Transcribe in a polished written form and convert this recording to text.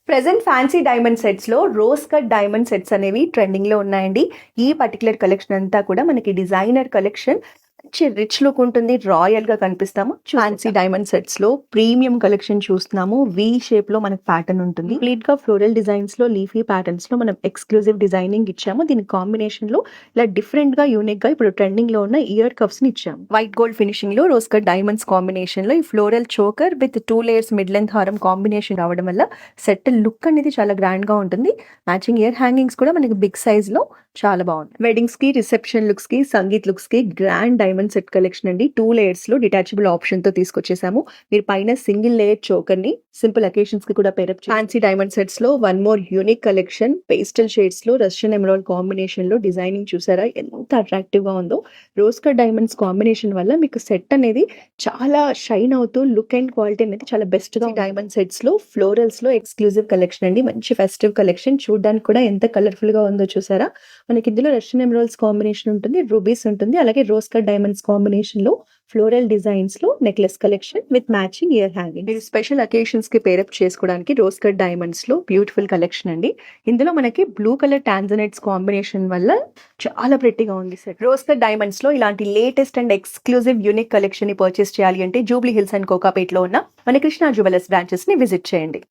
Present fancy diamond సెట్స్లో rose cut diamond sets అనేవి ట్రెండింగ్లో ఉన్నాయండి. ఈ పర్టికులర్ కలెక్షన్ అంతా కూడా మనకి డిజైనర్ కలెక్షన్. మంచి రిచ్ లుక్ ఉంటుంది, రాయల్గా కనిపిస్తాము. ఫ్యాన్సీ డైమండ్ సెట్స్లో ప్రీమియం కలెక్షన్ చూస్తున్నాము. వి షేప్లో మనకి ప్యాటర్న్ ఉంటుంది. కంప్లీట్గా ఫ్లోరల్ డిజైన్స్లో, లీఫీ ప్యాటర్న్స్లో మనం ఎక్స్క్లూజివ్ డిజైనింగ్ ఇచ్చాము. దీని కాంబినేషన్లో ఇలా డిఫరెంట్గా, యూనిక్గా ఇప్పుడు ట్రెండింగ్లో ఉన్న ఇయర్ కప్స్ని ఇచ్చాము. వైట్ గోల్డ్ ఫినిషింగ్లో రోజ్ కట్ డైమండ్స్ కాంబినేషన్లో ఈ floral choker with 2 layers mid length హారం కాంబినేషన్ రావడం వల్ల సెట్ లుక్ అనేది చాలా గ్రాండ్గా ఉంటుంది. మ్యాచింగ్ ఇయర్ హ్యాంగింగ్స్ కూడా మనకి బిగ్ సైజ్లో చాలా బాగుంది. వెడ్డింగ్స్కి, రిసెప్షన్ లుక్స్కి, సంగీత్ లుక్స్కి గ్రాండ్ డైమండ్ సెట్ కలెక్షన్ అండి. 2 layers డిటాచబుల్ ఆప్షన్తో తీసుకొచ్చేసాము. మీరు పైన సింగిల్ లేయర్ చోకర్ని సింపుల్ అకేషన్స్కి కూడా పేరప్. ఫ్యాన్సీ డైమండ్ సెట్స్లో one more unique collection. Pastel షేడ్స్లో రష్యన్ ఎమరాల్డ్ కాంబినేషన్లో డిజైనింగ్ చూసారా ఎంత అట్రాక్టివ్గా ఉందో. రోజ్ కట్ డైమండ్స్ కాంబినేషన్ వల్ల మీకు సెట్ అనేది చాలా షైన్ అవుతూ లుక్ అండ్ క్వాలిటీ అనేది చాలా బెస్ట్గా. డైమండ్ సెట్స్లో ఫ్లోరల్స్లో ఎక్స్క్లూజివ్ కలెక్షన్ అండి. మంచి ఫెస్టివ్ కలెక్షన్. చూడడానికి కూడా ఎంత కలర్ఫుల్గా ఉందో చూసారా. మనకి ఇందులో రష్యన్ ఎమరాల్డ్స్ కాంబినేషన్ ఉంటుంది, రూబీస్ ఉంటుంది, అలాగే రోజ్ కట్ డైమండ్స్ కాంబినేషన్ లో ఫ్లోరల్ డిజైన్స్ లో necklace collection with matching ear hanging. మీరు స్పెషల్ అకేషన్స్ కి పేరప్ చేసుకోవడానికి రోజ్ కట్ డైమండ్స్ లో బ్యూటిఫుల్ కలెక్షన్ అండి. ఇందులో మనకి బ్లూ కలర్ టాంజనైట్స్ కాంబినేషన్ వల్ల చాలా ప్రెట్టిగా ఉంది సెట్. రోజ్ కట్ డైమండ్స్ లో ఇలాంటి latest and exclusive unique collection ని పర్చేస్ చేయాలి అంటే జూబ్లీ హిల్స్ అండ్ కోకాపేట్ లో ఉన్న మన కృష్ణ జ్యువెలర్స్ బ్రాంచెస్ ని విజిట్ చేయండి.